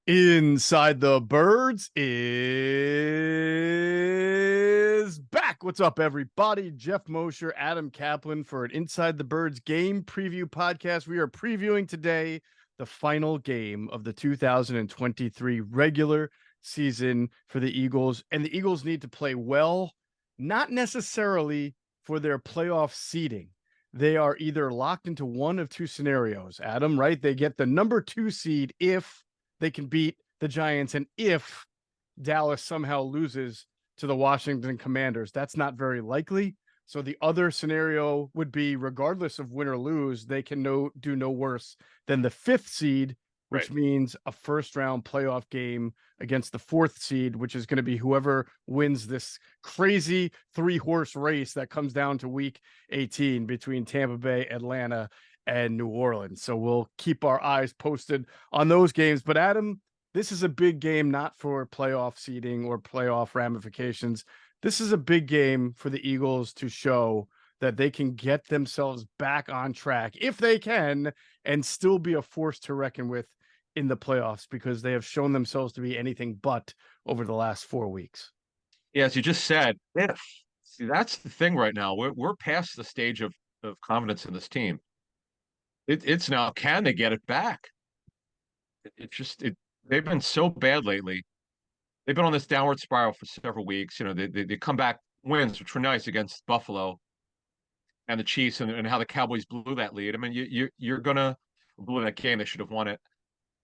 Inside the Birds is back. What's up, everybody? Geoff Mosher, Adam Caplan for an Inside the Birds game preview podcast. We are previewing today the final game of the 2023 regular season for the Eagles. And the Eagles need to play well, not necessarily for their playoff seeding. They are either locked into one of two scenarios, Adam, right? They get the number 2 seed if they can beat the Giants, and if Dallas somehow loses to the Washington Commanders. That's not very likely. So the other scenario would be, regardless of win or lose, they can do no worse than the 5th seed, which means a first round playoff game against the 4th seed, which is going to be whoever wins this crazy 3-horse race that comes down to week 18 between Tampa Bay, Atlanta, and New Orleans. So we'll keep our eyes posted on those games. But Adam, this is a big game, not for playoff seeding or playoff ramifications. This is a big game for the Eagles to show that they can get themselves back on track, if they can, and still be a force to reckon with in the playoffs, because they have shown themselves to be anything but over the last 4 weeks. Yeah, as you just said, if. See, that's the thing right now. We're past the stage of confidence in this team. It's now, can they get it back? They've been so bad lately. They've been on this downward spiral for several weeks. You know, they come back wins, which were nice against Buffalo and the Chiefs, and how the Cowboys blew that lead. I mean, you're gonna blew that game. They should have won it.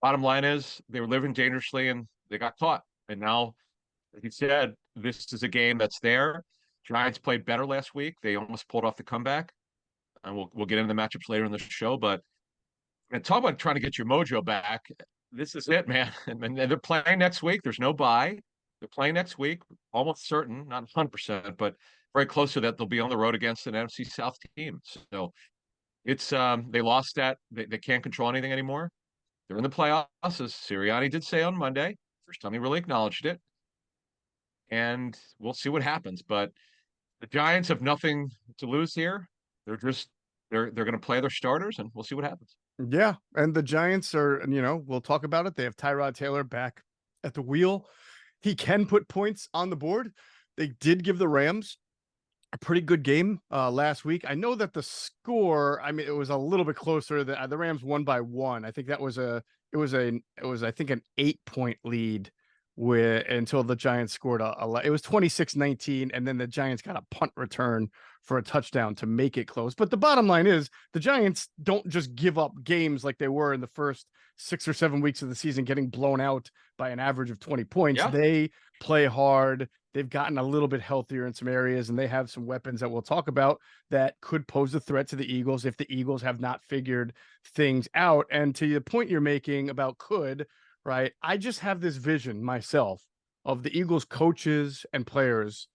Bottom line is they were living dangerously and they got caught. And now, like you said, this is a game that's there. Giants played better last week. They almost pulled off the comeback. And we'll get into the matchups later in the show. But and talk about trying to get your mojo back. This is it, man. And they're playing next week. There's no bye. They're playing next week, almost certain, not 100%, but very close to that. They'll be on the road against an NFC South team. So it's they lost that. They can't control anything anymore. They're in the playoffs, as Sirianni did say on Monday. First time he really acknowledged it. And we'll see what happens. But the Giants have nothing to lose here. They're going to play their starters, and we'll see what happens. Yeah, and the Giants are, we'll talk about it. They have Tyrod Taylor back at the wheel. He can put points on the board. They did give the Rams a pretty good game last week. I know that the score, I mean, it was a little bit closer. The Rams won by 1. I think that was I think an 8-point lead until the Giants scored it was 26-19, and then the Giants got a punt return for a touchdown to make it close. But the bottom line is the Giants don't just give up games like they were in the first 6 or 7 weeks of the season, getting blown out by an average of 20 points. Yeah. They play hard. They've gotten a little bit healthier in some areas, and they have some weapons that we'll talk about that could pose a threat to the Eagles if the Eagles have not figured things out. And to the point you're making about right? I just have this vision myself of the Eagles coaches and players.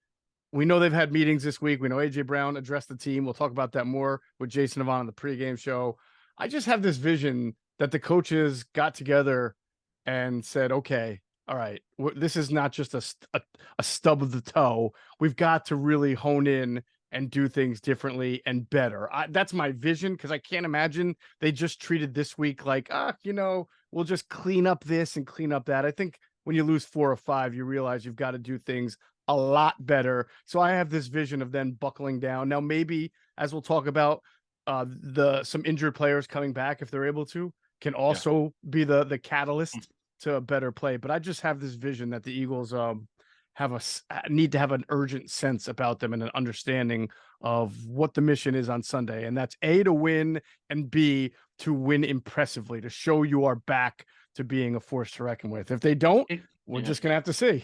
We know they've had meetings this week. We know A.J. Brown addressed the team. We'll talk about that more with Jason Avant on the pregame show. I just have this vision that the coaches got together and said, okay, all right, this is not just a stub of the toe. We've got to really hone in and do things differently and better. That's my vision, because I can't imagine they just treated this week like, we'll just clean up this and clean up that. I think when you lose 4 or 5, you realize you've got to do things a lot better. So I have this vision of them buckling down. Now, maybe, as we'll talk about, some injured players coming back, if they're able to, can also be the catalyst to a better play. But I just have this vision that the Eagles need to have an urgent sense about them and an understanding of what the mission is on Sunday. And that's A, to win, and B, to win impressively, to show you are back to being a force to reckon with. If they don't, we're just going to have to see.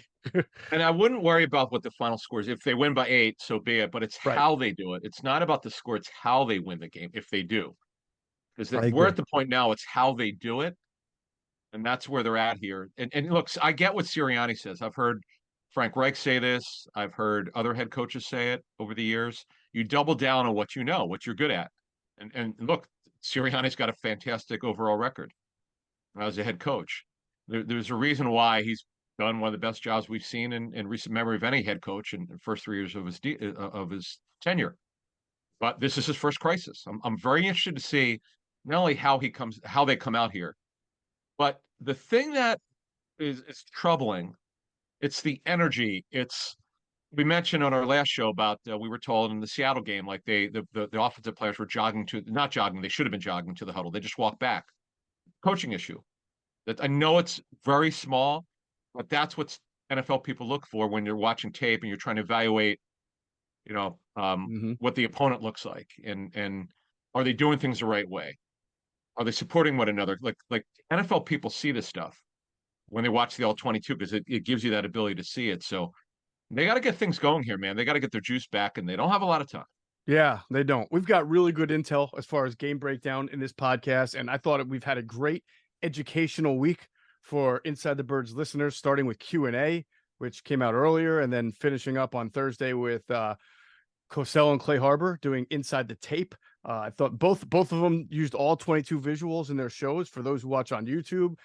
And I wouldn't worry about what the final score is. If they win by 8, so be it. But it's how they do it. It's not about the score. It's how they win the game, if they do. Because we're at the point now, it's how they do it. And that's where they're at here. And look, I get what Sirianni says. I've heard Frank Reich say this. I've heard other head coaches say it over the years. You double down on what you know, what you're good at. And look, Sirianni's got a fantastic overall record as a head coach. There's a reason why he's done one of the best jobs we've seen in recent memory of any head coach in the first 3 years of his tenure. But this is his first crisis. I'm very interested to see not only how they come out here, but the thing that is troubling. It's the energy. It's we mentioned on our last show about we were told in the Seattle game, like the offensive players were jogging to not jogging, they should have been jogging to the huddle. They just walked back. Coaching issue. That I know it's very small, but that's what NFL people look for when you're watching tape and you're trying to evaluate, Hmm. what the opponent looks like, and are they doing things the right way? Are they supporting one another? Like NFL people see this stuff when they watch the all 22 because it gives you that ability to see it. So they got to get things going here, man. They got to get their juice back, and they don't have a lot of time. Yeah, they don't. We've got really good intel as far as game breakdown in this podcast, and I thought we've had a great educational week for Inside the Birds listeners, starting with Q&A, which came out earlier, and then finishing up on Thursday with Cosell and Clay Harbor doing Inside the Tape. I thought both of them used all 22 visuals in their shows. For those who watch on YouTube,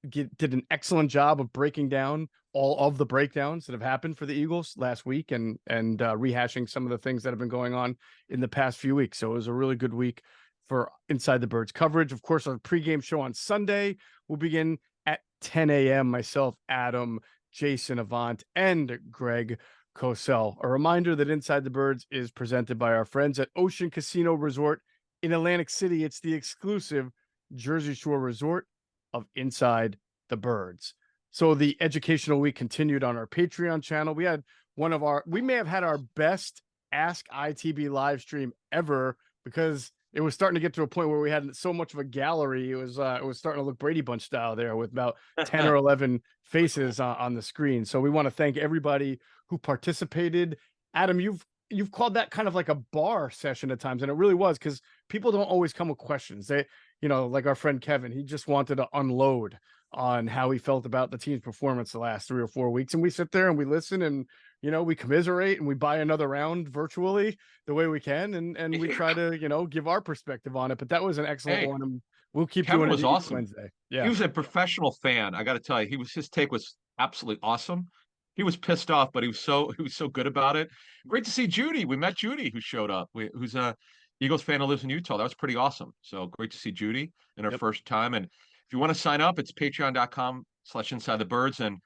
did an excellent job of breaking down all of the breakdowns that have happened for the Eagles last week, and rehashing some of the things that have been going on in the past few weeks. So it was a really good week for Inside the Birds coverage. Of course, our pregame show on Sunday will begin at 10 a.m. Myself, Adam, Jason Avant, and Greg Cosell. A reminder that Inside the Birds is presented by our friends at Ocean Casino Resort in Atlantic City. It's the exclusive Jersey Shore resort of Inside the Birds. So the educational week continued on our Patreon channel. We may have had our best Ask ITB live stream ever, because it was starting to get to a point where we had so much of a gallery. It was starting to look Brady Bunch style there, with about 10 or 11 faces on the screen. So we want to thank everybody who participated. Adam, you've called that kind of like a bar session at times, and it really was, because people don't always come with questions. They, like our friend Kevin, he just wanted to unload on how he felt about the team's performance the last 3 or 4 weeks. And we sit there and we listen, and, we commiserate, and we buy another round virtually the way we can. And we try to, give our perspective on it. But that was an excellent Hey, one. And we'll keep Kevin doing it was each awesome. Wednesday. He Yeah. was a professional fan. I got to tell you, his take was absolutely awesome. He was pissed off, but he was so good about it. Great to see Judy. We met Judy, who showed up. Who's a Eagles fan who lives in Utah. That was pretty awesome. So great to see Judy in her Yep. first time. And if you want to sign up, it's patreon.com/inside the birds. And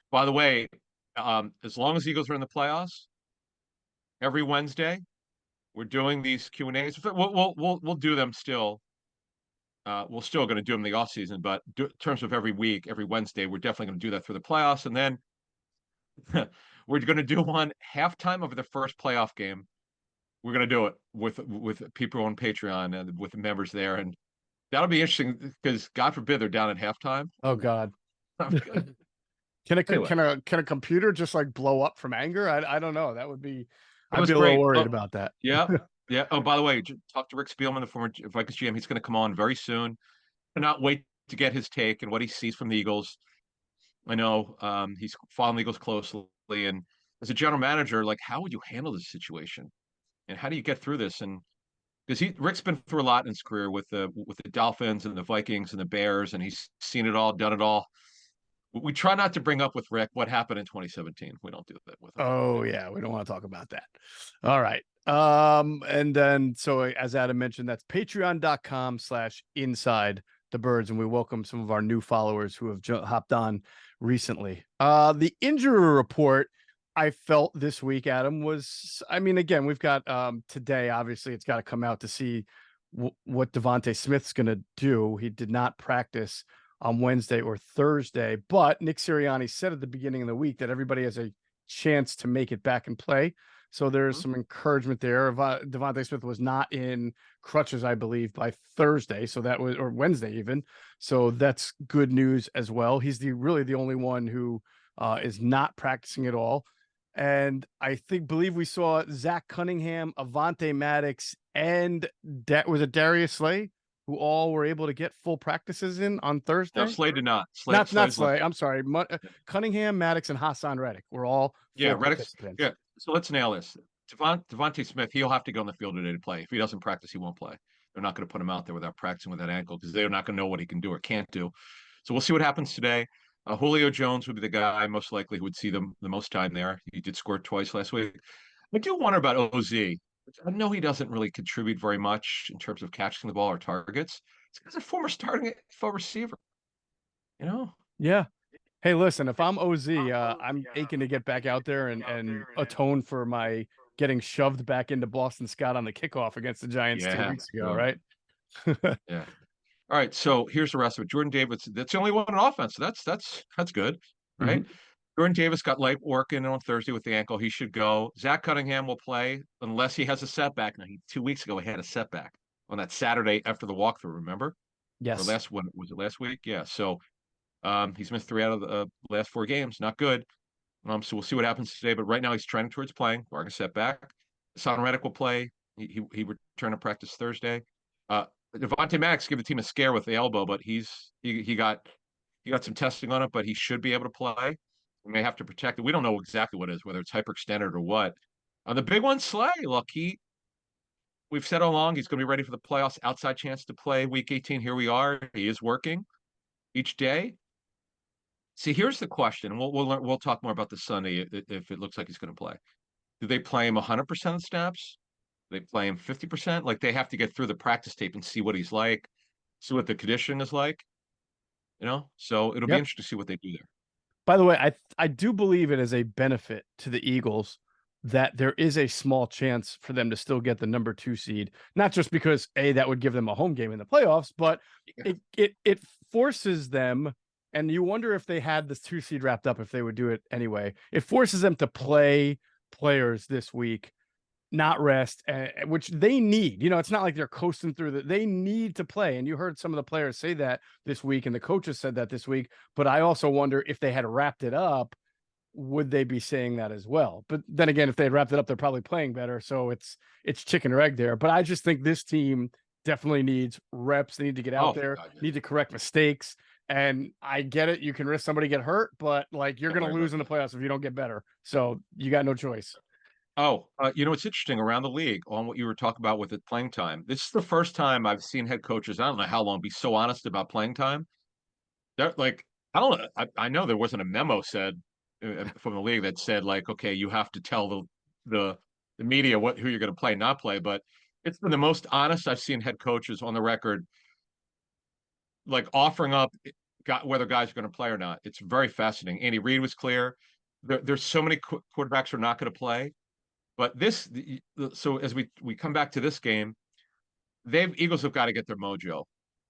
by the way, as long as Eagles are in the playoffs, every Wednesday we're doing these Q&As. We'll do them still. We're still going to do them in the off season, but in terms of every week, every Wednesday, we're definitely going to do that through the playoffs. And then we're going to do one halftime of the first playoff game. We're going to do it with people on Patreon and with the members there, and that'll be interesting because God forbid they're down at halftime. Oh God. Anyway, Can a computer just like blow up from anger? I don't know. it I'd was be a little great. worried Oh, about that. yeah, yeah. Oh, by the way, talk to Rick Spielman, the former Vikings GM. He's going to come on very soon. Cannot wait to get his take and what he sees from the Eagles. I know he's following the Eagles closely, and as a general manager, like how would you handle this situation, and how do you get through this? And because Rick's been through a lot in his career with the Dolphins and the Vikings and the Bears, and he's seen it all, done it all. We try not to bring up with Rick what happened in 2017. We don't do that with him. Oh yeah, we don't want to talk about that. All right. And then so as Adam mentioned, that's patreon.com/inside the birds, and we welcome some of our new followers who have hopped on recently. The injury report I felt this week, Adam, was, I mean, again, we've got today, obviously it's got to come out to see what Devontae Smith's going to do. He did not practice on Wednesday or Thursday, but Nick Sirianni said at the beginning of the week that everybody has a chance to make it back and play. So there's some encouragement there. Devontae Smith was not in crutches, I believe, by Thursday. So that was, or Wednesday even. So that's good news as well. He's really the only one who is not practicing at all. And I believe we saw Zach Cunningham, Avonte Maddox, and was it Darius Slay, who all were able to get full practices in on Thursday. No, Slade did not. Not Slay. I'm sorry. Cunningham, Maddox, and Hassan Reddick were all full participants. Yeah. So let's nail this. Devontae Smith, he'll have to go on the field today to play. If he doesn't practice, he won't play. They're not going to put him out there without practicing with that ankle because they're not going to know what he can do or can't do. So we'll see what happens today. Julio Jones would be the guy most likely who would see them the most time there. He did score twice last week. I do wonder about OZ. I know he doesn't really contribute very much in terms of catching the ball or targets. It's because a former starting NFL receiver. You know, Yeah. Hey, listen, if I'm OZ, I'm aching to get back out there and atone for my getting shoved back into Boston Scott on the kickoff against the Giants two Yeah, weeks ago, yeah, right? yeah. All right, so here's the rest of it. Jordan Davis, that's the only one on offense. So that's good, right? Mhm. Jordan Davis got light work in on Thursday with the ankle. He should go. Zach Cunningham will play unless he has a setback. Now, 2 weeks ago, he had a setback on that Saturday after the walkthrough, remember? Or Yes. last one, was it last week? Yeah. So he's missed 3 out of the last 4 games. Not good. So we'll see what happens today. But right now, he's trending towards playing, barring a setback. Son Reddick will play. He returned to practice Thursday. Uh, Devontae Maddox gave the team a scare with the elbow, but he got some testing on it, but he should be able to play. We may have to protect it. We don't know exactly what it is, whether it's hyperextended or what. The big one, Slay. Look, we've said all along he's going to be ready for the playoffs. Outside chance to play week 18. Here we are. He is working each day. See, here's the question. We'll talk more about this Sunday if it looks like he's going to play. Do they play him 100% of snaps? Do they play him 50%? Like they have to get through the practice tape and see what he's like, see what the conditioning is like. So it'll be Yep. interesting to see what they do there. By the way, I do believe it is a benefit to the Eagles that there is a small chance for them to still get the number 2 seed, not just because that would give them a home game in the playoffs, but Yeah. it forces them, and you wonder if they had this 2 seed wrapped up if they would do it anyway. It forces them to play players this week, not rest, which they need. It's not like they're coasting through that. They need to play. And you heard some of the players say that this week, and the coaches said that this week. But I also wonder if they had wrapped it up, would they be saying that as well? But then again, if they had wrapped it up, they're probably playing better. So it's chicken or egg there. But I just think this team definitely needs reps. They need to get out Oh, there, God, yeah. need to correct mistakes. And I get it. You can risk somebody get hurt, but like you're Don't going to worry about lose in the that. playoffs if you don't get better. So you got no choice. Oh, it's interesting around the league on what you were talking about with the playing time. This is the first time I've seen head coaches, I don't know how long, be so honest about playing time. They're like, I don't know. I know there wasn't a memo said from the league that said like, okay, you have to tell the the media who you're going to play, not play. But it's been the most honest I've seen head coaches on the record, like offering up whether guys are going to play or not. It's very fascinating. Andy Reid was clear. There's so many quarterbacks who are not going to play. But so as we come back to this game, Eagles have got to get their mojo.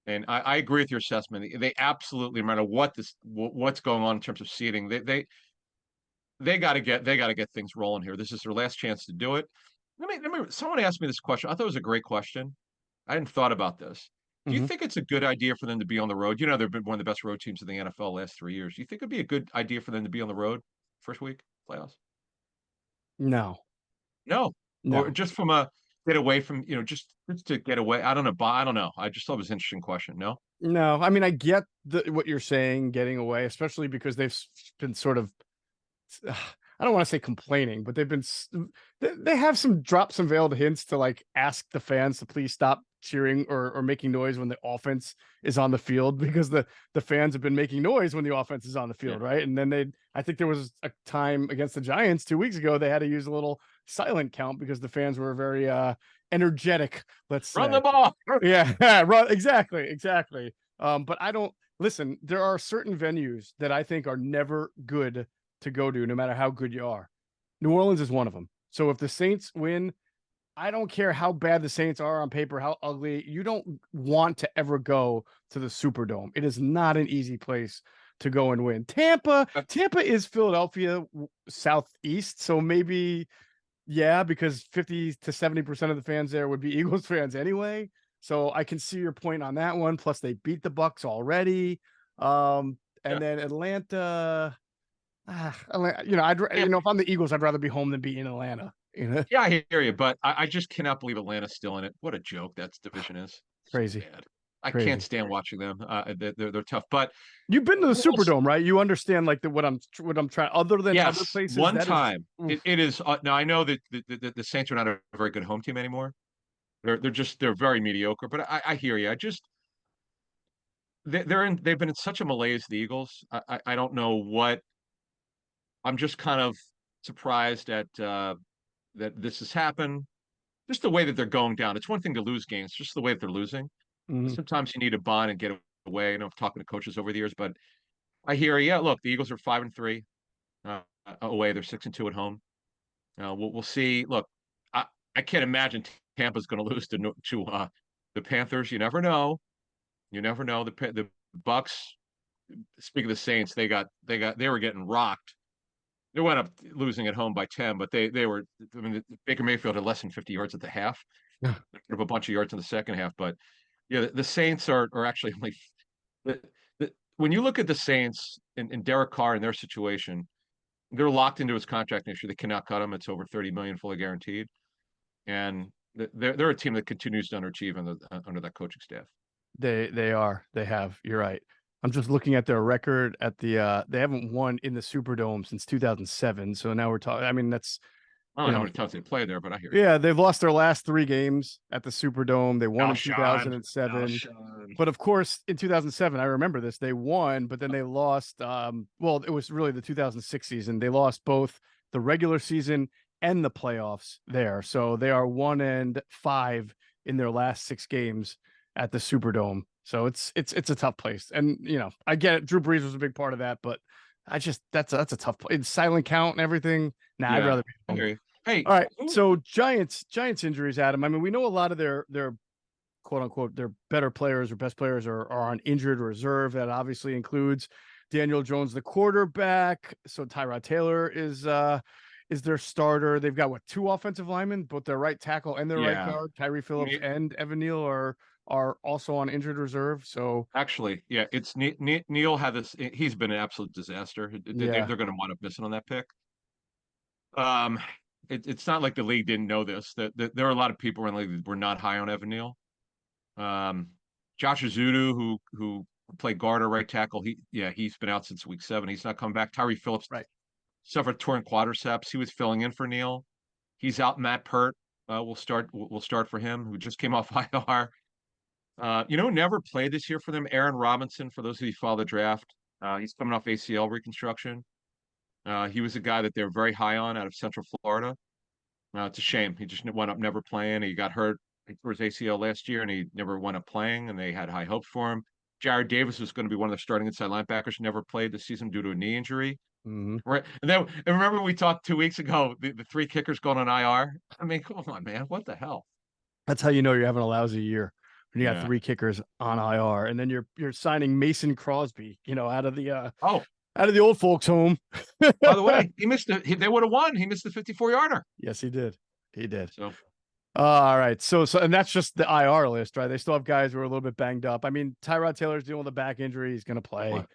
And I agree with your assessment. They absolutely, no matter what's going on in terms of seeding, they got to get things rolling here. This is their last chance to do it. Someone asked me this question. I thought it was a great question. I hadn't thought about this. Do you Mm-hmm. think it's a good idea for them to be on the road? They've been one of the best road teams in the NFL last 3 years. Do you think it'd be a good idea for them to be on the road first week playoffs? No, No, or no. just from a get away from just to get away. I don't know. But I don't know. I just thought it was an interesting question. No. No, I mean I get what you're saying, getting away, especially because they've been sort of I don't want to say complaining, but they have dropped some veiled hints to like ask the fans to please stop cheering or making noise when the offense is on the field because the fans have been making noise when the offense is on the Yeah. field, right? And then I think there was a time against the Giants 2 weeks ago they had to use a little silent count because the fans were very energetic, let's Run the say. ball. Yeah, right, exactly. But I don't listen. There are certain venues that I think are never good to go to, no matter how good you are. New Orleans is one of them. So if the Saints win, I don't care how bad the Saints are on paper, how ugly. You don't want to ever go to the Superdome. It is not an easy place to go and win. Tampa is Philadelphia southeast, so maybe yeah, because 50 to 70% of the fans there would be Eagles fans anyway. So I can see your point on that one. Plus, they beat the Bucks already. Yeah. And then Atlanta. I'd Yeah. if I'm the Eagles, I'd rather be home than be in Atlanta. Yeah, I hear you, but I just cannot believe Atlanta's still in it. What a joke that division is. So Crazy, bad. I can't crazy. stand watching them. They're tough, but You've been to the Superdome, right? You understand like what I'm trying. Other than other yes, places, one that is. time Oof. it is. Now I know that the Saints are not a very good home team anymore. They're very mediocre. But I hear you. I just they've been in such a malaise. The Eagles. I don't know what. I'm just kind of surprised at that this has happened. Just the way that they're going down. It's one thing to lose games, just the way that they're losing. Mhm. Sometimes you need to bond and get away. I've talking to coaches over the years, but I hear you. Yeah, look, the Eagles are 5-3 away. They're 6-2 at home. We'll see. Look, I I can't imagine Tampa's going to lose to the Panthers. You never know. You never know. The Bucks. Speaking of the Saints, they were getting rocked. They wound up losing at home by 10, but they were. I mean, Baker Mayfield had less than 50 yards at the half. Yeah. They put up a bunch of yards in the second half, but yeah, the Saints are actually only the, when you look at the Saints and Derek Carr in their situation, they're locked into his contract next year. They cannot cut him. It's over 30 million fully guaranteed, and they're a team that continues to underachieve under that coaching staff. They are. They have. You're right. I'm just looking at their record at the they haven't won in the Superdome since 2007. So now we're talking. I mean, that's I don't know how many times they play there, but I hear you. yeah, they've lost their last 3 games at the Superdome. They won in Alshon, 2007. But of course, in 2007, I remember this. They won, but then they lost. Well, it was really the 2006 season. They lost both the regular season and the playoffs there. So they are 1-5 in their last 6 games at the Superdome. So it's a tough place. And I get it. Drew Brees was a big part of that, but that's a tough place. It's silent count and everything. Nah, I'd rather be I hear you. Hey, all right. So Giants injuries, Adam. I mean, we know a lot of their quote unquote their better players or best players are on injured reserve. That obviously includes Daniel Jones, the quarterback. So Tyrod Taylor is their starter. They've got 2 offensive linemen, both their right tackle and their right guard. Tyree Phillips and Evan Neal are also on injured reserve. So actually, yeah, it's Neal had this. He's been an absolute disaster. They're going to wind up missing on that pick. It's not like the league didn't know this. That there are a lot of people in the league that were not high on Evan Neal. Josh Azudu, who played guard or right tackle, he's been out since week 7. He's not coming back. Tyree Phillips suffered torn quadriceps. He was filling in for Neal. He's out. Matt Pert will start for him, who just came off IR. Never played this year for them. Aaron Robinson, for those of you who follow the draft, he's coming off ACL reconstruction. He was a guy that they're very high on out of Central Florida. It's a shame. He just wound up never playing. He got hurt for his ACL last year, and he never wound up playing, and they had high hopes for him. Jared Davis was going to be one of their starting inside linebackers, never played this season due to a knee injury. Mm-hmm. Right. And remember we talked 2 weeks ago, the 3 kickers going on IR? I mean, come on, man. What the hell? That's how you know you're having a lousy year. When you got 3 kickers on IR, and then you're signing Mason Crosby, out of the old folks' home. By the way, they would have won. He missed the 54-yarder. Yes, he did. He did. So, all right. So, and that's just the IR list, right? They still have guys who are a little bit banged up. I mean, Tyrod Taylor's dealing with a back injury. He's going to play.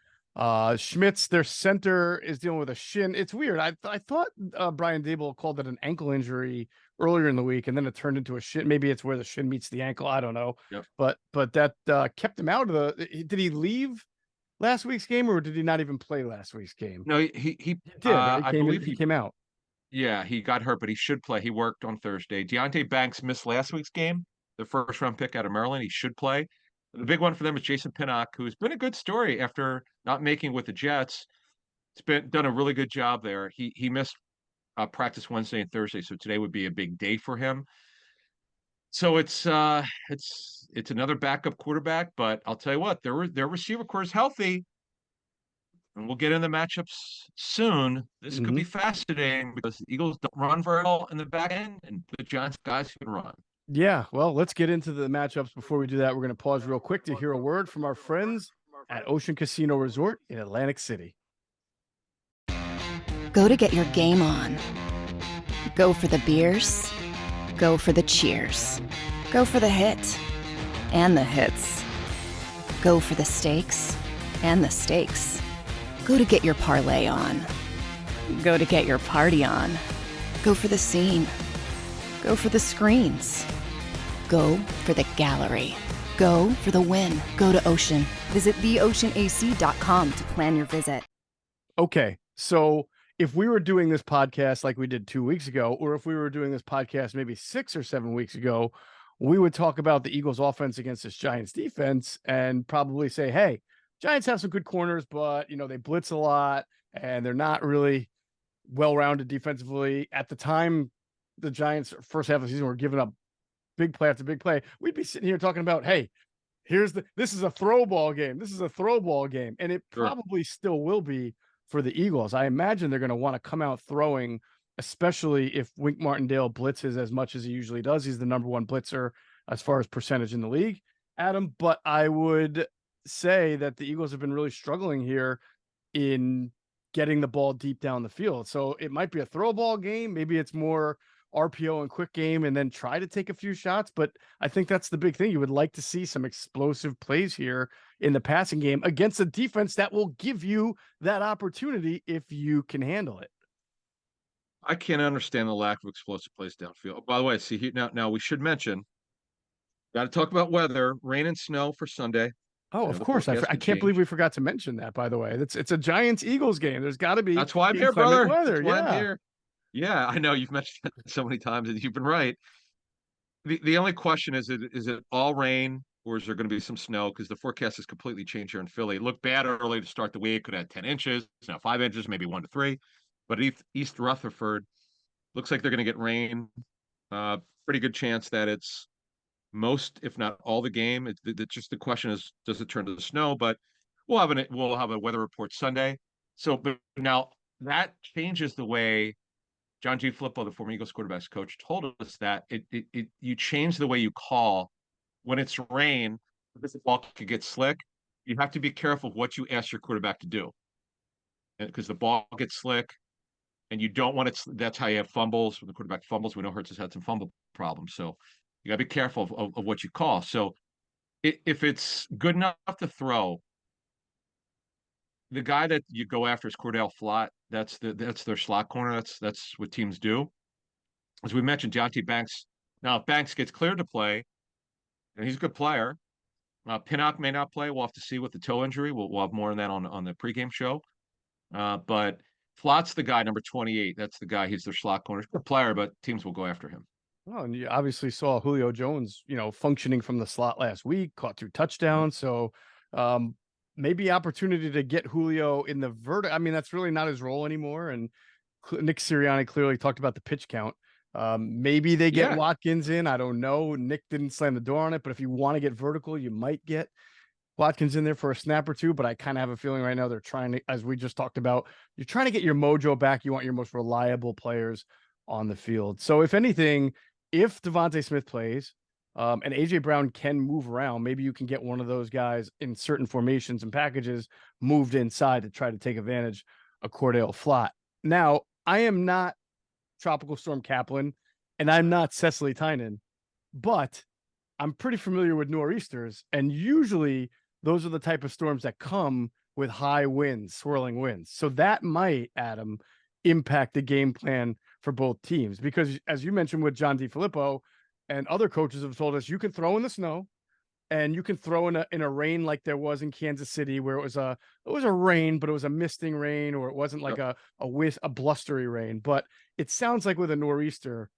Schmitz, their center, is dealing with a shin. It's weird. I thought Brian Daboll called it an ankle injury earlier in the week, and then it turned into a shin. Maybe it's where the shin meets the ankle. I don't know. Yep. But that kept him out of the. Did he leave last week's game, or did he not even play last week's game? No, he did. I believe he came out. Yeah, he got hurt, but he should play. He worked on Thursday. Deonte Banks missed last week's game, the first round pick out of Maryland. He should play. The big one for them is Jason Pinnock, who's been a good story after not making with the Jets. It's done a really good job there. He missed practice Wednesday and Thursday, so today would be a big day for him. So it's another backup quarterback, but I'll tell you what, their receiver core is healthy, and we'll get in the matchups soon. This could be fascinating because the Eagles don't run very well in the back end, and the Giants guys can run. Yeah, well, let's get into the matchups. Before we do that, we're going to pause real quick to hear a word from our friends at Ocean Casino Resort in Atlantic City. Go to get your game on. Go for the beers. Go for the cheers. Go for the hit and the hits. Go for the stakes and the stakes. Go to get your parlay on. Go to get your party on. Go for the scene. Go for the screens. Go for the gallery. Go for the win. Go to Ocean. Visit theoceanac.com to plan your visit. Okay, so if we were doing this podcast like we did 2 weeks ago, or if we were doing this podcast maybe 6 or 7 weeks ago, we would talk about the Eagles offense against this Giants defense and probably say, hey, Giants have some good corners, but they blitz a lot and they're not really well-rounded defensively. At the time, the Giants first half of the season were giving up big play after big play. We'd be sitting here talking about, hey, this is a throw ball game. This is a throw ball game. And it Sure. probably still will be for the Eagles. I imagine they're going to want to come out throwing, especially if Wink Martindale blitzes as much as he usually does. He's the number one blitzer as far as percentage in the league, Adam. But I would say that the Eagles have been really struggling here in getting the ball deep down the field. So it might be a throw ball game. Maybe it's more RPO and quick game and then try to take a few shots. But I think that's the big thing. You would like to see some explosive plays here in the passing game against a defense that will give you that opportunity if you can handle it. I can't understand the lack of explosive plays downfield. By the way, see, now we should mention, got to talk about weather, rain and snow for Sunday. Oh, of course. I can't believe we forgot to mention that, by the way. It's a Giants-Eagles game. There's got to be That's why I'm here, brother. Weather. That's why I'm here. Yeah, I know you've mentioned that so many times, and you've been right. The only question is it all rain or is there going to be some snow? Because the forecast has completely changed here in Philly. It looked bad early to start the week. Could have 10 inches, now 5 inches, maybe 1 to 3. But East Rutherford looks like they're going to get rain. Pretty good chance that it's most, if not all, the game. It's just the question is, does it turn to the snow? But we'll have a weather report Sunday. So, but now that changes the way John G. Filippo, the former Eagles quarterbacks coach, told us that you change the way you call when it's rain because the ball could get slick. You have to be careful of what you ask your quarterback to do, because the ball gets slick, and you don't want it. That's how you have fumbles. When the quarterback fumbles, we know Hurts has had some fumble problems, so you got to be careful of what you call. So if it's good enough to throw, the guy that you go after is Cordell Flott. That's their slot corner. That's what teams do. As we mentioned, Deonte Banks. Now, if Banks gets cleared to play, and he's a good player, Pinnock may not play. We'll have to see with the toe injury. We'll have more on that on the pregame show. But Flott's the guy, number 28. That's the guy. He's their slot corner. He's a good player, but teams will go after him. Oh, and you obviously saw Julio Jones, functioning from the slot last week, caught 2 touchdowns. So maybe opportunity to get Julio in the vertical. I mean, that's really not his role anymore. And Nick Sirianni clearly talked about the pitch count. Maybe they get Watkins in. I don't know. Nick didn't slam the door on it, but if you want to get vertical, you might get Watkins in there for a snap or two. But I kind of have a feeling right now they're trying to, as we just talked about, you're trying to get your mojo back. You want your most reliable players on the field. So if anything, if Devontae Smith plays and AJ Brown can move around, maybe you can get one of those guys in certain formations and packages moved inside to try to take advantage of Cordell Flott. Now, I am not Tropical Storm Caplan and I'm not Cecily Tynan, but I'm pretty familiar with nor'easters, and usually those are the type of storms that come with high winds, swirling winds. So that might, Adam, impact the game plan for both teams, because as you mentioned with John DeFilippo and other coaches have told us, you can throw in the snow and you can throw in a rain like there was in Kansas City, where it was a rain, but it was a misting rain, or it wasn't like a blustery rain. But it sounds like with a nor'easter,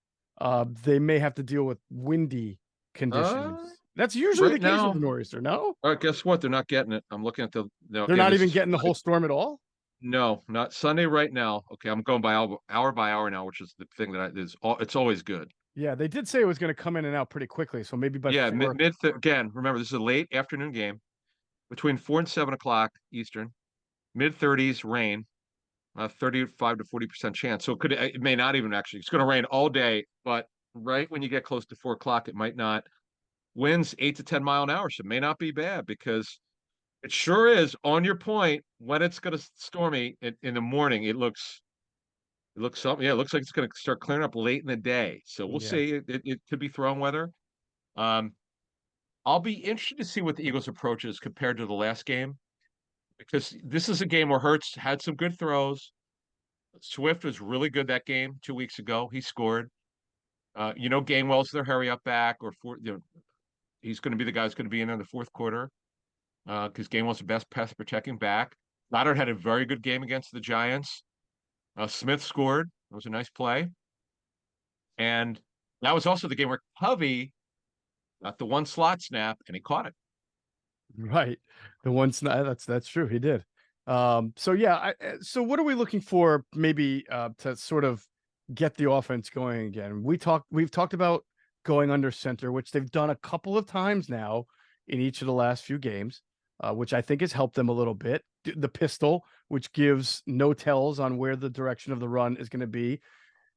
they may have to deal with windy conditions. That's usually the case with the nor'easter. No. All right, guess what? They're not getting it. I'm looking at they're not even getting the whole storm at all. No, not Sunday right now. Okay, I'm going by hour now, which is the thing that it's always good. Yeah, they did say it was going to come in and out pretty quickly, so maybe by again. Remember, this is a late afternoon game between 4 and 7 o'clock Eastern. Mid-30s rain, 35 to 40% chance. So it may not even actually. It's going to rain all day, but right when you get close to 4 o'clock, it might not. Winds 8 to 10 mile an hour, so it may not be bad, because it sure is, on your point, when it's going to stormy in the morning. It looks something. Yeah, it looks like it's going to start clearing up late in the day. So we'll see. It could be throwing weather. I'll be interested to see what the Eagles' approach is compared to the last game, because this is a game where Hurts had some good throws. Swift was really good that game 2 weeks ago. He scored. Gainwell's their hurry up back, or he's going to be the guy who's going to be in the fourth quarter, because Gainwell's the best pass protecting back. Goddard had a very good game against the Giants. Smith scored. It was a nice play. And that was also the game where Covey got the one slot snap and he caught it. Right. The one snap. That's true. He did. So what are we looking for maybe to sort of get the offense going again? We've talked about going under center, which they've done a couple of times now in each of the last few games, which I think has helped them a little bit. The pistol, which gives no tells on where the direction of the run is going to be.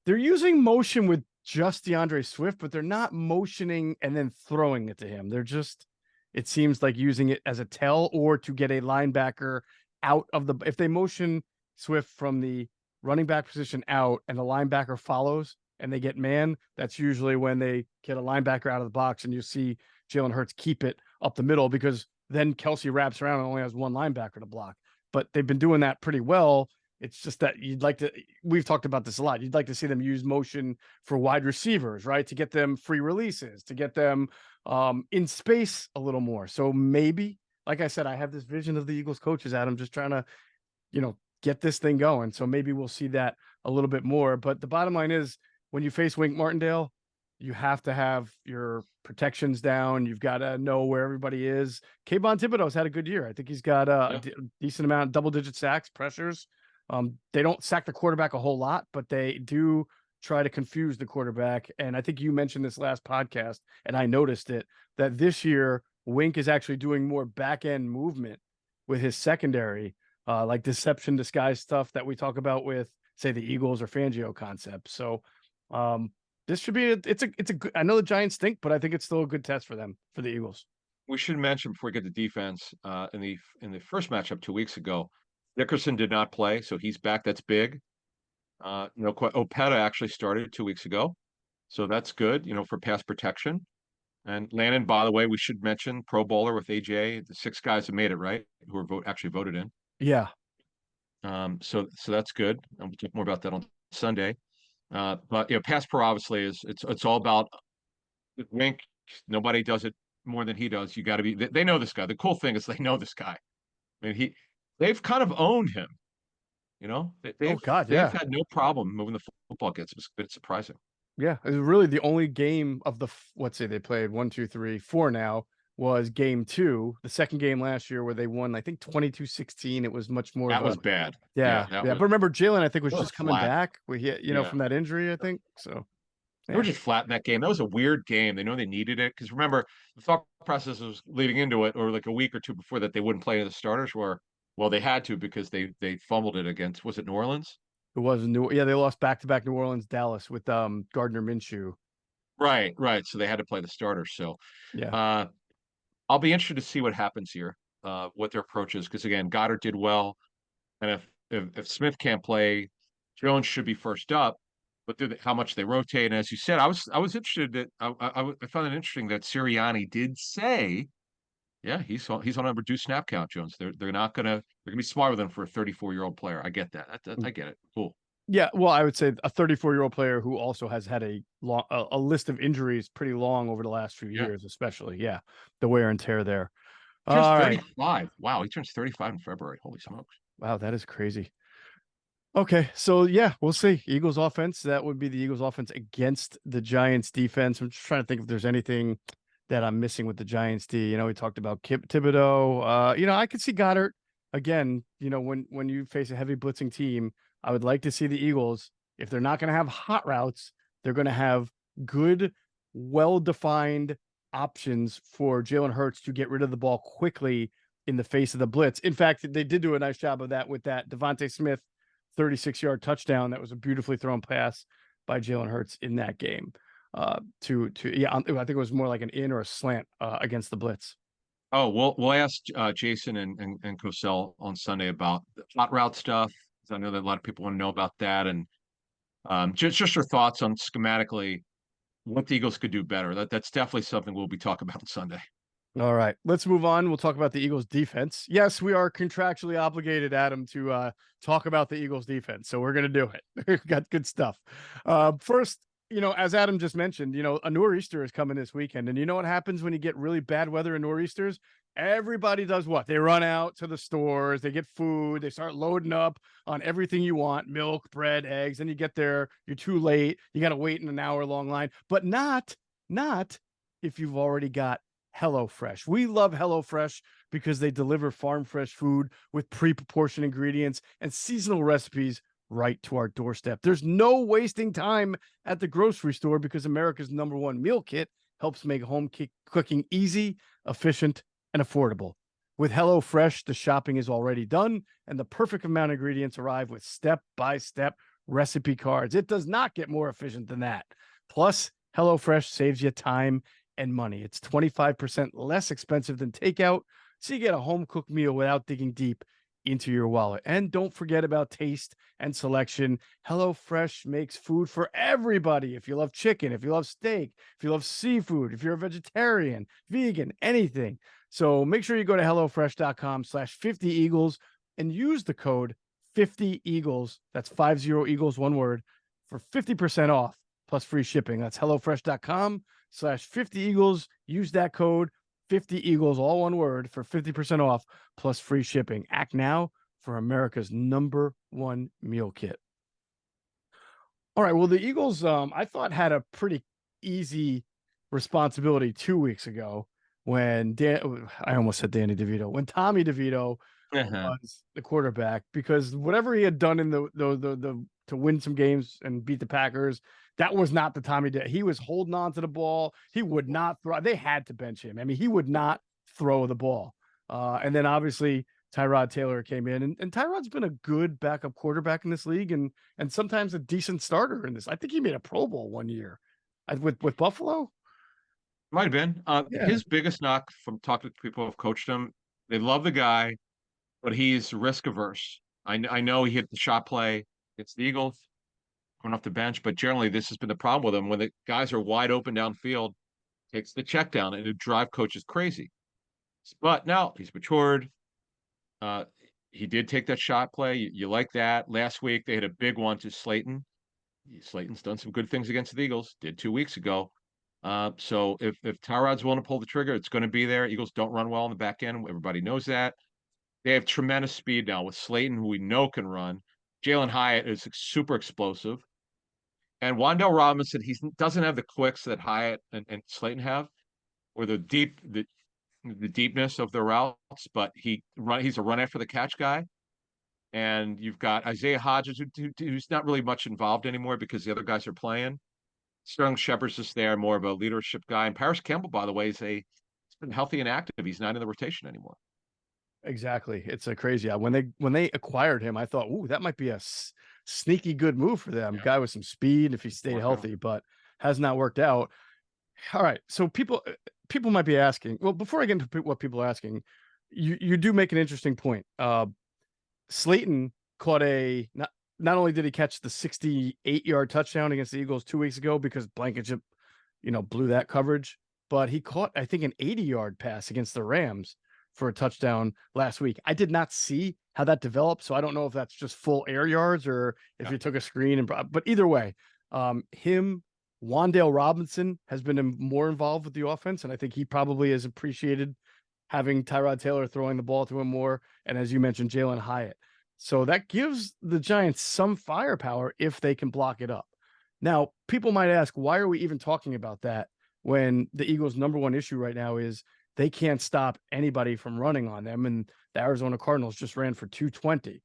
They're using motion with just DeAndre Swift, but they're not motioning and then throwing it to him. They're just, it seems like using it as a tell or to get a linebacker out of the, if they motion Swift from the running back position out and the linebacker follows and they get man, that's usually when they get a linebacker out of the box and you see Jalen Hurts keep it up the middle because then Kelsey wraps around and only has one linebacker to block. But they've been doing that pretty well. It's just that you'd like to, we've talked about this a lot. You'd like to see them use motion for wide receivers, right? To get them free releases, to get them in space a little more. So maybe, like I said, I have this vision of the Eagles coaches, Adam, just trying to, get this thing going. So maybe we'll see that a little bit more. But the bottom line is when you face Wink Martindale, you have to have your protections down. You've got to know where everybody is. Kayvon Thibodeau's had a good year. I think he's got a decent amount, double-digit sacks, pressures. They don't sack the quarterback a whole lot, but they do try to confuse the quarterback. And I think you mentioned this last podcast, and I noticed it, that this year Wink is actually doing more back-end movement with his secondary, like deception disguise stuff that we talk about with, say, the Eagles or Fangio concepts. So this should be it's a good, I know the Giants stink, but I think it's still a good test for them, for the Eagles. We should mention before we get to defense, in the first matchup 2 weeks ago, Dickerson did not play, so he's back. That's big. Opeta actually started 2 weeks ago, so that's good, for pass protection. And Lannon, by the way, we should mention Pro Bowler with AJ, the 6 guys that made it, right, who were actually voted in. Yeah. So that's good. And we'll talk more about that on Sunday. But pass pro obviously it's all about Wink. Nobody does it more than he does. You got to be. They know this guy. The cool thing is they know this guy. I mean, they've kind of owned him. They've had no problem moving the football. It's been surprising. Yeah, it was really the only game of the let's say they played 1, 2, 3, 4 now was game 2, the second game last year where they won, I think 22-16. It was much more. That was bad. Yeah. But remember, Jalen, I think was just coming back. We hit, from that injury, I think. So they were just flat in that game. That was a weird game. They know they needed it because remember the thought process was leading into it, or like a week or two before that, they wouldn't play the starters. Well, they had to because they fumbled it against, was it New Orleans? It was they lost back-to-back New Orleans, Dallas with Gardner Minshew. Right. So they had to play the starters. So yeah. I'll be interested to see what happens here, what their approach is, because again, Goddard did well, and if Smith can't play, Jones should be first up. But how much they rotate, and as you said, I was interested that I found it interesting that Sirianni did say, he's on a reduced snap count. Jones, they're gonna be smart with him for a 34-year-old player. I get that. I get it. Cool. Yeah, well, I would say a 34-year-old player who also has had a list of injuries pretty long over the last few years, especially. Yeah, the wear and tear there. He turns 35. Wow, he turns 35 in February. Holy smokes. Wow, that is crazy. Okay, so we'll see. Eagles offense, that would be the Eagles offense against the Giants defense. I'm just trying to think if there's anything that I'm missing with the Giants D. We talked about Thibodeau. I could see Goddard again. When you face a heavy blitzing team, I would like to see the Eagles, if they're not going to have hot routes, they're going to have good, well-defined options for Jalen Hurts to get rid of the ball quickly in the face of the blitz. In fact, they did do a nice job of that with that Devontae Smith 36-yard touchdown. That was a beautifully thrown pass by Jalen Hurts in that game. I think it was more like an in or a slant against the blitz. Oh, we'll ask Jason and Cosell on Sunday about the hot route stuff. I know that a lot of people want to know about that, and just your thoughts on schematically what the Eagles could do better. That's definitely something we'll be talking about on Sunday. All right, let's move on. We'll talk about the Eagles defense. Yes, we are contractually obligated, Adam, to talk about the Eagles defense. So we're going to do it. We've got good stuff. First, as Adam just mentioned, a nor'easter is coming this weekend. And you know what happens when you get really bad weather in nor'easters? Everybody does what? They run out to the stores, they get food, they start loading up on everything you want, milk, bread, eggs. Then you get there, you're too late. You got to wait in an hour-long line, but not if you've already got HelloFresh. We love HelloFresh because they deliver farm fresh food with pre-proportioned ingredients and seasonal recipes right to our doorstep. There's no wasting time at the grocery store because America's #1 meal kit helps make cooking easy, efficient, and affordable. With HelloFresh, the shopping is already done, and the perfect amount of ingredients arrive with step-by-step recipe cards. It does not get more efficient than that. Plus, HelloFresh saves you time and money. It's 25% less expensive than takeout, so you get a home-cooked meal without digging deep into your wallet. And don't forget about taste and selection. HelloFresh makes food for everybody. If you love chicken, if you love steak, if you love seafood, if you're a vegetarian, vegan, anything. So make sure you go to HelloFresh.com/50Eagles and use the code 50Eagles. That's 50 Eagles, one word, for 50% off plus free shipping. That's HelloFresh.com/50Eagles. Use that code 50Eagles, all one word, for 50% off plus free shipping. Act now for America's #1 meal kit. All right. Well, the Eagles, I thought, had a pretty easy responsibility 2 weeks ago when I almost said Danny DeVito, when Tommy DeVito was the quarterback, because whatever he had done in the to win some games and beat the Packers, that was not the Tommy. He was holding on to the ball. He would not throw. They had to bench him. I mean, he would not throw the ball. And then obviously Tyrod Taylor came in, and Tyrod's been a good backup quarterback in this league, and sometimes a decent starter in this. I think he made a Pro Bowl one year with Buffalo. Might have been. Yeah. His biggest knock from talking to people who have coached him, they love the guy, but he's risk averse. I know he hit the shot play against the Eagles, going off the bench, but generally this has been the problem with him. When the guys are wide open downfield, takes the check down, and it drive coaches crazy. But now he's matured. He did take that shot play. You like that. Last week they had a big one to Slayton. Slayton's done some good things against the Eagles. Did 2 weeks ago. So if Tyrod's willing to pull the trigger, it's going to be there. Eagles don't run well on the back end. Everybody knows that. They have tremendous speed now with Slayton, who we know can run. Jalen Hyatt is super explosive. And Wan'Dale Robinson, he doesn't have the clicks that Hyatt and Slayton have, or the deepness of their routes, but he's a run after the catch guy. And you've got Isaiah Hodgins, who's not really much involved anymore because the other guys are playing. Sterling Shepard's just there, more of a leadership guy. And Paris Campbell, by the way, he's been healthy and active. He's not in the rotation anymore. Exactly. It's a crazy. When they acquired him, I thought, ooh, that might be a sneaky good move for them. Yeah. Guy with some speed if he stayed healthy, but has not worked out. All right. So people might be asking, well, before I get into what people are asking, you do make an interesting point. Slayton caught not only did he catch the 68-yard touchdown against the Eagles 2 weeks ago because Blankenship, blew that coverage, but he caught, I think, an 80-yard pass against the Rams for a touchdown last week. I did not see how that developed, so I don't know if that's just full air yards or if you took a screen. But either way, Wan'Dale Robinson has been more involved with the offense, and I think he probably has appreciated having Tyrod Taylor throwing the ball to him more, and as you mentioned, Jalen Hyatt. So that gives the Giants some firepower if they can block it up. Now, people might ask, why are we even talking about that when the Eagles' #1 issue right now is they can't stop anybody from running on them, and the Arizona Cardinals just ran for 220.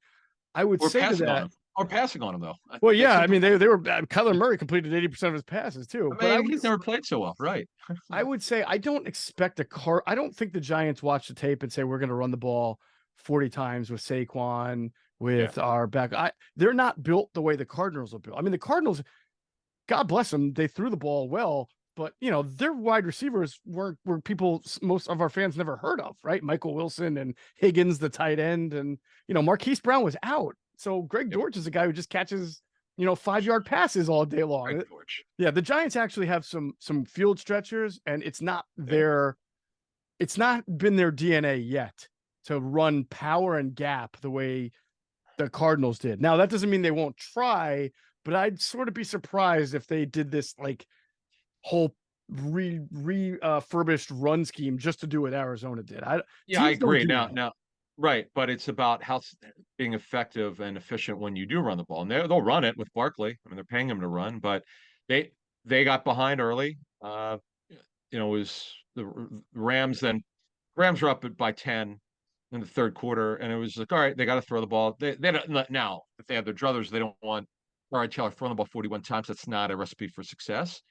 I would say to that, or passing on him though. Well, yeah, I mean they were. Kyler Murray completed 80% of his passes too. But he's never played so well, right? I would say I don't expect I don't think the Giants watch the tape and say we're going to run the ball 40 times with Saquon with our back. They're not built the way the Cardinals are built. I mean, the Cardinals, God bless them, they threw the ball well. But, their wide receivers were people most of our fans never heard of, right? Michael Wilson and Higgins, the tight end. And, Marquise Brown was out. So Greg Dortch is a guy who just catches, 5-yard passes all day long. Yeah, the Giants actually have some field stretchers, and it's not been their DNA yet to run power and gap the way the Cardinals did. Now, that doesn't mean they won't try, but I'd sort of be surprised if they did this, whole refurbished run scheme just to do what Arizona did. I agree. Now, right, but it's about how being effective and efficient when you do run the ball, and they'll run it with Barkley. I mean, they're paying him to run, but they got behind early. It was the Rams. Then Rams were up by 10 in the third quarter, and it was like, all right, they got to throw the ball. They don't, now if they have their druthers, they don't want Taylor throwing the ball 41 times. That's not a recipe for success.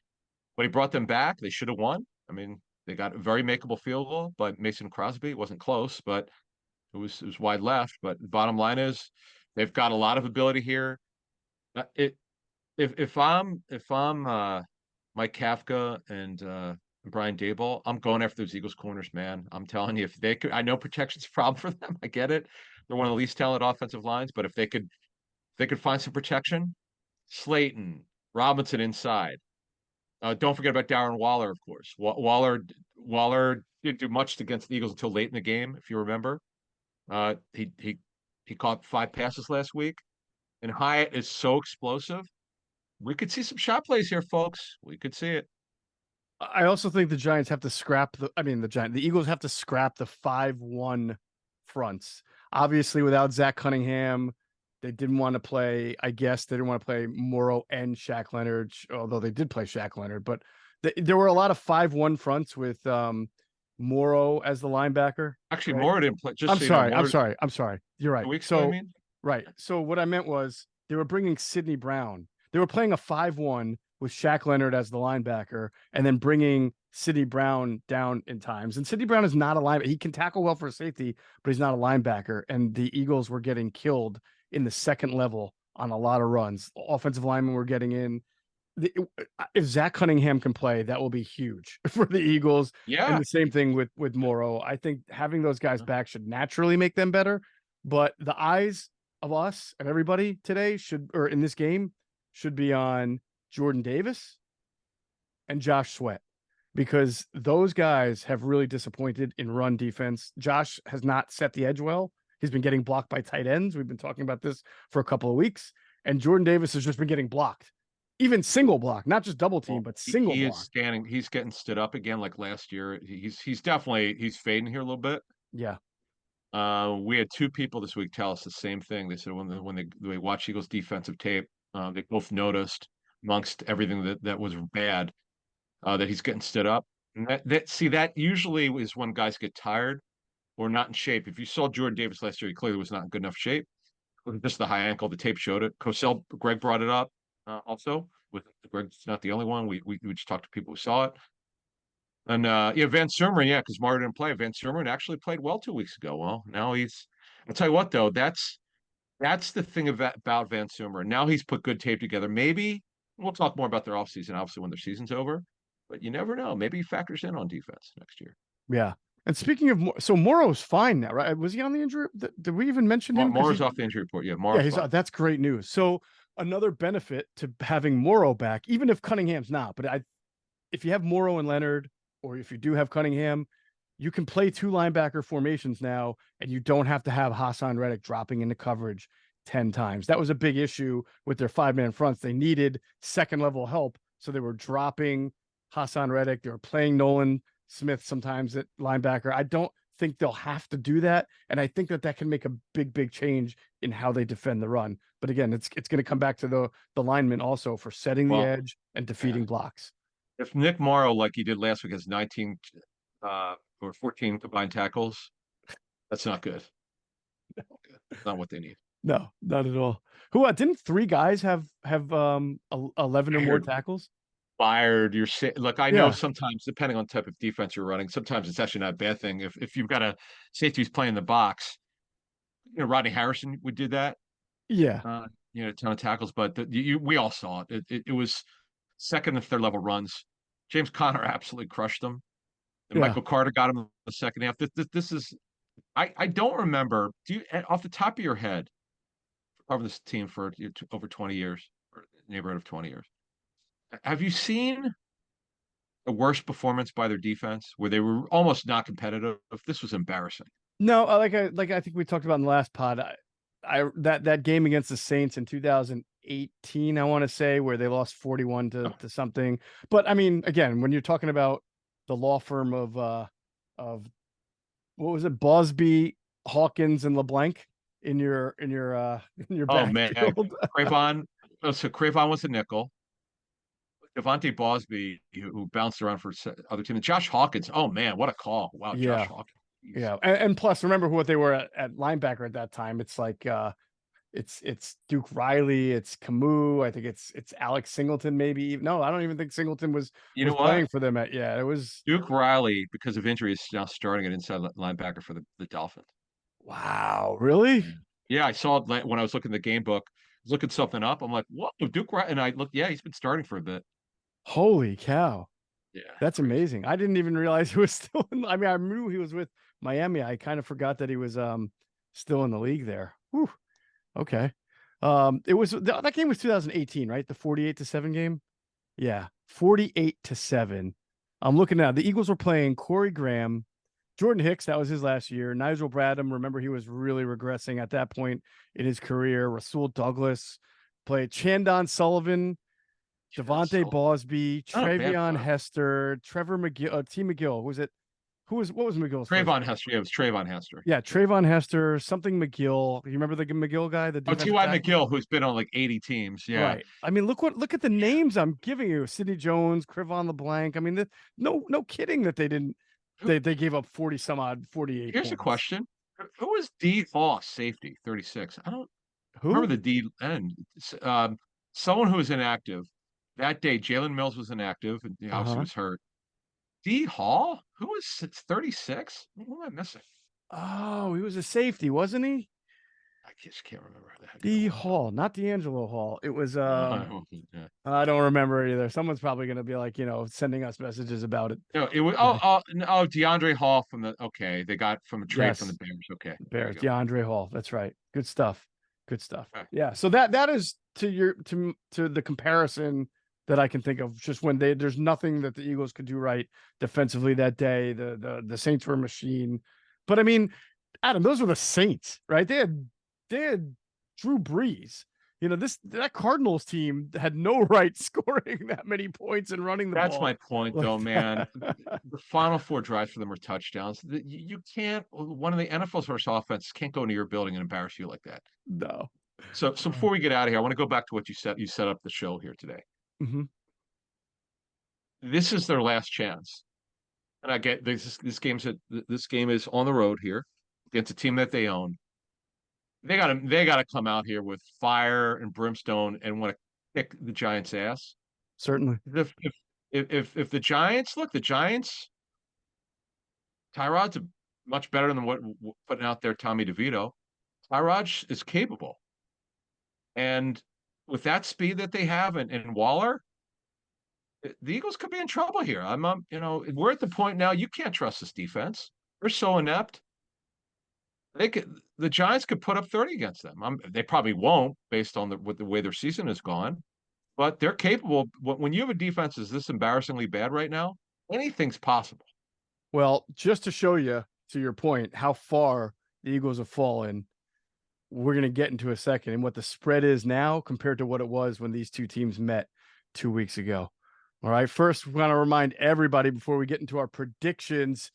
But he brought them back. They should have won. mean, they got a very makeable field goal, but Mason Crosby, it wasn't close, but it was wide left. But the bottom line is they've got a lot of ability here. It if I'm Mike Kafka and Brian Daboll, I'm going after those Eagles corners, man. I'm telling you, if they could, I know protection's a problem for them. I get it. They're one of the least talented offensive lines, but if they could find some protection, Slayton, Robinson inside. Don't forget about Darren Waller, of course. Waller didn't do much against the Eagles until late in the game, if you remember. He caught 5 passes last week, and Hyatt is so explosive. We could see some shot plays here, folks. We could see it. I also think the Giants have to scrap the Eagles have to scrap the 5-1 fronts. Obviously, without Zach Cunningham, they didn't want to play. I guess they didn't want to play Morrow and Shaq Leonard, although they did play Shaq Leonard. But there were a lot of 5-1 fronts with Morrow as the linebacker. Actually, right? Morrow didn't play. Just I'm so sorry. you know, I'm sorry. You're right. weeks So ago, I mean, right. So what I meant was they were bringing Sidney Brown. They were playing a 5-1 with Shaq Leonard as the linebacker, and then bringing Sidney Brown down in times. And Sidney Brown is not a linebacker. He can tackle well for a safety, but he's not a linebacker. And the Eagles were getting killed in the second level on a lot of runs. Offensive linemen were getting in. If Zach Cunningham can play, that will be huge for the Eagles. yeah. And the same thing with Morrow. I think having those guys back should naturally make them better. But the eyes of us and everybody today or in this game should be on Jordan Davis and Josh Sweat, because those guys have really disappointed in run defense. Josh has not set the edge well. He's been getting blocked by tight ends. We've been talking about this for a couple of weeks. And Jordan Davis has just been getting blocked, even single block, not just double team, but single he block. is standing. He's getting stood up again like last year. He's definitely fading here a little bit. Yeah. We had 2 people this week tell us the same thing. They said when they watch Eagles defensive tape, they both noticed amongst everything that was bad that he's getting stood up. And that usually is when guys get tired or not in shape. If you saw Jordan Davis last year, he clearly was not in good enough shape. Just the high ankle, the tape showed it. Greg brought it up also. With Greg's not the only one. We just talked to people who saw it. And Van Sumeren, because Mario didn't play. Van Sumeren actually played well 2 weeks ago. Well, now I'll tell you what though, that's the thing about Van Sumeren. Now he's put good tape together. Maybe we'll talk more about their offseason, obviously, when their season's over. But you never know. Maybe he factors in on defense next year. Yeah. And speaking of, so Morrow's fine now, right? Was he on the injury? Did we even mention him? Morrow's off the injury report. Yeah, Morrow's yeah, that's great news. So another benefit to having Morrow back, even if Cunningham's not, but if you have Morrow and Leonard, or if you do have Cunningham, you can play 2 linebacker formations now, and you don't have to have Hassan Reddick dropping into coverage 10 times. That was a big issue with their 5-man fronts. They needed second level help, so they were dropping Hassan Reddick. They were playing Nolan Smith sometimes at linebacker. I don't think they'll have to do that, and I think that can make a big change in how they defend the run. But again, it's going to come back to the linemen also for setting the edge and defeating blocks. If Nick Morrow, like he did last week, has 19 or 14 combined tackles, that's not good. That's not what they need. No, not at all. Who didn't 3 guys have 11 or more tackles? Fired. Look, I know sometimes, depending on the type of defense you're running, sometimes it's actually not a bad thing. If you've got a safety who's playing the box, Rodney Harrison would do that. Yeah. A ton of tackles, but we all saw it. It was second and third level runs. James Conner absolutely crushed them. And Michael Carter got him in the second half. This is, I don't remember. Do you, off the top of your head, covering this team for over 20 years, or neighborhood of 20 years, have you seen a worse performance by their defense where they were almost not competitive? This was embarrassing. No, like I think we talked about in the last pod. That game against the Saints in 2018, I want to say, where they lost 41 to something. But I mean, again, when you're talking about the law firm of what was it, Bosby, Hawkins, and LeBlanc in your backfield. Oh man, Cravon. So Cravon was a nickel. Devontae Bosby, who bounced around for other teams. Josh Hawkins. Oh man, what a call! Wow, Josh Hawkins. Yeah, and plus, remember what they were at linebacker at that time. It's like it's Duke Riley, it's Camus. I think it's Alex Singleton, maybe. No, I don't even think Singleton was You know playing what? for them at. Yeah, it was. Duke Riley, because of injury, is now starting at inside linebacker for the Dolphins. Wow, really? Yeah, I saw it when I was looking at the game book. I was looking something up. I'm like, what? Duke Riley? And I looked, yeah, he's been starting for a bit. Holy cow. Yeah, That's crazy. amazing. I didn't even realize he was still in. I mean, I knew he was with Miami. I kind of forgot that he was still in the league there. Whew. Okay. It was that game was 2018, right? The 48-7 game. Yeah, 48-7. I'm looking now. The Eagles were playing Corey Graham, Jordan Hicks. That was his last year. Nigel Bradham. Remember, he was really regressing at that point in his career. Rasul Douglas played Chandon Sullivan, Devontae Bosby, Not a bad Travion five. Hester, Trevor McGill, T. McGill. Who was it? What was McGill's first Trayvon name? Hester. Yeah, it was Trayvon Hester. Yeah, Trayvon Hester, something McGill. You remember the McGill guy, the Oh, defensive T.Y. tackle? McGill, who's been on like 80 teams. Yeah. Right. I mean, look at the names I'm giving you. Sidney Jones, Crivon LeBlanc. I mean, no kidding that they didn't Who, they gave up 40 some odd 48 here's a points. question. Who was D. Hoss, safety, 36? I don't remember Who? the D end. Someone who was inactive. That day, Jalen Mills was inactive, and he obviously Uh-huh. was hurt. D. Hall? Who was 36? Who am I missing? Oh, he was a safety, wasn't he? I just can't remember who the heck that D was. Hall, not D'Angelo Hall. It was Yeah. I don't remember it either. Someone's probably gonna be like, sending us messages about it. No, it was DeAndre Hall from the okay. They got from a trade from the Yes. Bears. Okay, there you Bears, go. DeAndre Hall. That's right. Good stuff. Good stuff. Okay. Yeah. So that is to the comparison that I can think of. Just when there's nothing that the Eagles could do right defensively that day. The Saints were a machine, but I mean, Adam, those were the Saints, right? They had Drew Brees. That Cardinals team had no right scoring that many points and running the That's ball. my point, though, man. The final 4 drives for them were touchdowns. You can't. One of the NFL's worst offense can't go into your building and embarrass you like that. No. So before we get out of here, I want to go back to what you said. You set up the show here today. Mm-hmm. This is their last chance, and I get this. This game is on the road here against a team that they own. They gotta come out here with fire and brimstone and want to kick the Giants' ass. Certainly. If the Giants look, the Giants, Tyrod's much better than what putting out there Tommy DeVito. Tyrod is capable, and with that speed that they have and Waller, the Eagles could be in trouble here. We're at the point now you can't trust this defense. They're so inept. The Giants could put up 30 against them. They probably won't based on the way their season has gone, but they're capable. When you have a defense that's this embarrassingly bad right now, anything's possible. Well, just to show you, to your point, how far the Eagles have fallen, we're going to get into a second and what the spread is now compared to what it was when these two teams met 2 weeks ago. All right. First, we want to remind everybody before we get into our predictions,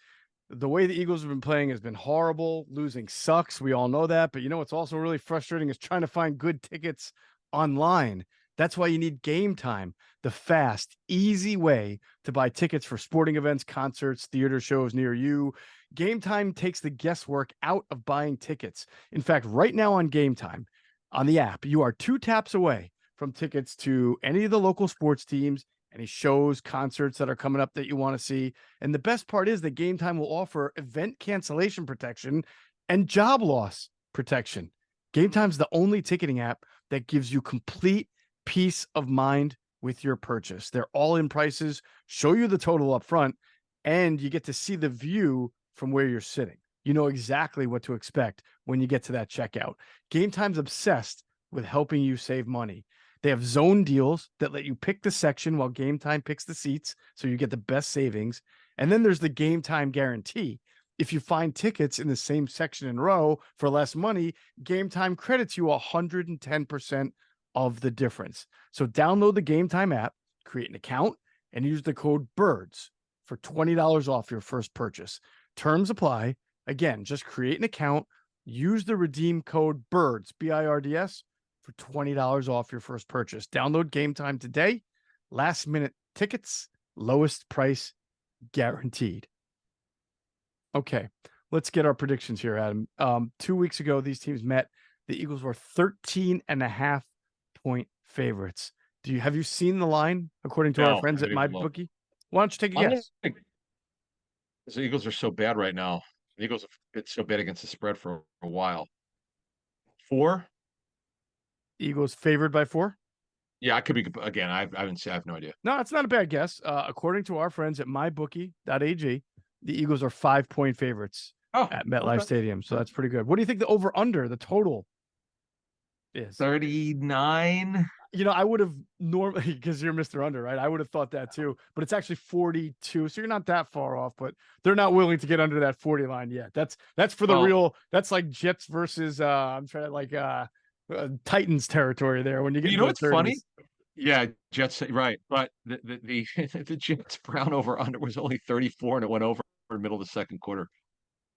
the way the Eagles have been playing has been horrible. Losing sucks. We all know that. But what's also really frustrating is trying to find good tickets online. That's why you need Game Time, the fast, easy way to buy tickets for sporting events, concerts, theater shows near you. Game Time takes the guesswork out of buying tickets. In fact, right now on Game Time, on the app, you are 2 taps away from tickets to any of the local sports teams, any shows, concerts that are coming up that you want to see. And the best part is that Game Time will offer event cancellation protection and job loss protection. Game Time's the only ticketing app that gives you complete peace of mind with your purchase. They're all in prices, show you the total up front, and you get to see the view from where you're sitting. You know exactly what to expect when you get to that checkout. Game Time's obsessed with helping you save money. They have zone deals that let you pick the section while Game Time picks the seats, so you get the best savings. And then there's the Game Time guarantee. If you find tickets in the same section and row for less money, Game Time credits you 110% of the difference. So download the Game Time app, create an account, and use the code BIRDS for $20 off your first purchase. Terms apply. Again, just create an account, use the redeem code BIRDS, BIRDS, for $20 off your first purchase. Download Game Time today. Last minute tickets, lowest price guaranteed. Okay, let's get our predictions here, Adam. 2 weeks ago, these teams met. The Eagles were 13.5-point favorites. Have you seen the line according to our No, friends I at haven't even looked. MyBookie? Why don't you take a I guess? think the Eagles are so bad right now. The Eagles have been so bad against the spread for a while. 4? Eagles favored by 4? Yeah, I could be again. I haven't seen. I have no idea. No, it's not a bad guess. According to our friends at mybookie.ag, the Eagles are 5-point favorites Oh, at MetLife okay. Stadium. So that's pretty good. What do you think the over/under, the total is? 39. I would have normally, because you're Mr. Under, right? I would have thought that too, but it's actually 42. So you're not that far off, but they're not willing to get under that 40 line yet. That's for the Well, real, that's like Jets versus I'm trying to like Titans territory there when you get you into know the what's 30s. funny? Yeah, Jets, right. But the the Jets Brown over under was only 34 and it went over in the middle of the second quarter.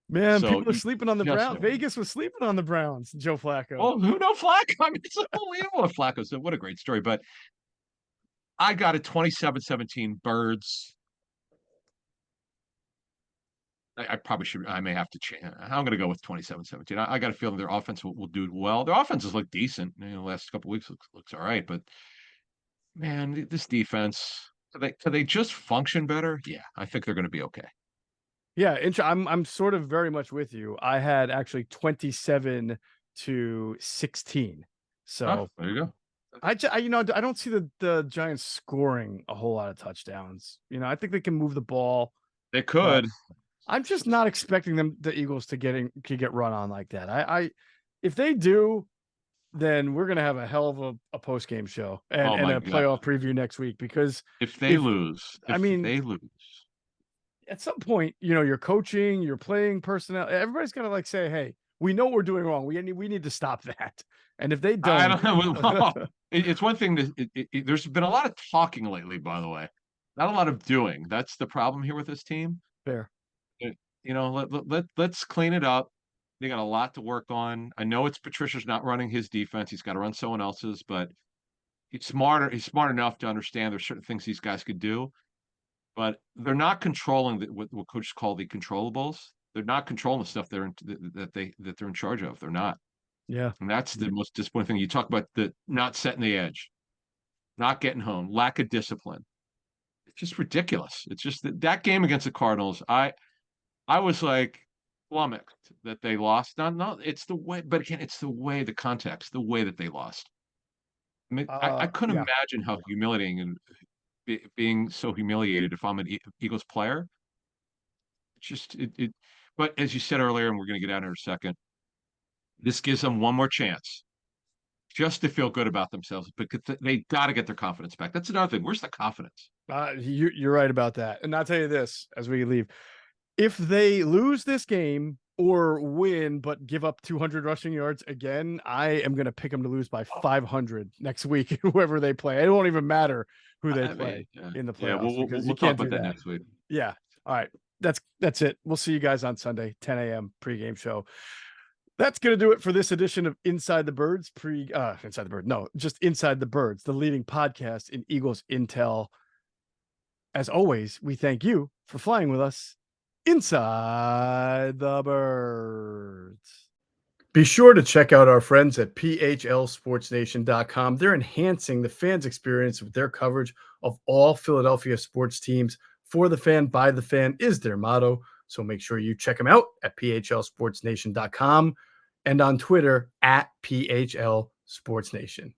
Man, So people are sleeping on the just Browns. never know. Vegas was sleeping on the Browns. Joe Flacco. Oh, who know Flacco? I mean, it's unbelievable what Flacco said. What a great story. But I got a 27-17 Birds. I probably should. I may have to change. I'm going to go with 27-17. I got a feeling their offense will do well. Their offense has looked decent. The last couple of weeks looks all right. But man, this defense, do they just function better? Yeah, I think they're going to be okay. Yeah, I'm sort of very much with you. I had actually 27-16. So There you go. I don't see the Giants scoring a whole lot of touchdowns. I think they can move the ball. They could. I'm just not expecting the Eagles to get run on like that. If they do, then we're gonna have a hell of a post game show and a playoff preview next week because if they lose, at some point, you're coaching, you're playing personnel. Everybody's got to like say, "Hey, we know we're doing wrong. We need to stop that." And if they don't, I don't know. It's one thing there's been a lot of talking lately, by the way, not a lot of doing. That's the problem here with this team. fair. Let's clean it up. They got a lot to work on. I know it's Patricia's not running his defense. He's got to run someone else's, but he's smarter. He's smart enough to understand there's certain things these guys could do. But they're not controlling what coaches call the controllables. They're not controlling the stuff that they're in charge of. They're not. Yeah. And that's the most disappointing thing. You talk about the not setting the edge, not getting home, lack of discipline. It's just ridiculous. It's just that game against the Cardinals. I was like flummoxed that they lost. No, it's the way, but again, it's the way, the context, the way that they lost. I mean, I couldn't imagine how humiliating and being so humiliated if I'm an Eagles player. It's just it. But as you said earlier, and we're going to get out in a second, this gives them one more chance just to feel good about themselves. Because they got to get their confidence back. That's another thing. Where's the confidence? You're right about that. And I'll tell you this as we leave: if they lose this game or win but give up 200 rushing yards again, I am going to pick them to lose by 500 next week. Whoever they play, it won't even matter who they play in the playoffs. Yeah, we'll you talk can't about do that next week. Yeah. All right. That's it. We'll see you guys on Sunday, 10 a.m. pregame show. That's going to do it for this edition of Inside the Birds Inside the Bird. No, just Inside the Birds, the leading podcast in Eagles Intel. As always, we thank you for flying with us inside the Birds. Be sure to check out our friends at PHLSportsNation.com. They're enhancing the fans' experience with their coverage of all Philadelphia sports teams. For the fan, by the fan is their motto. So make sure you check them out at PHLSportsNation.com and on Twitter at PHLSportsNation.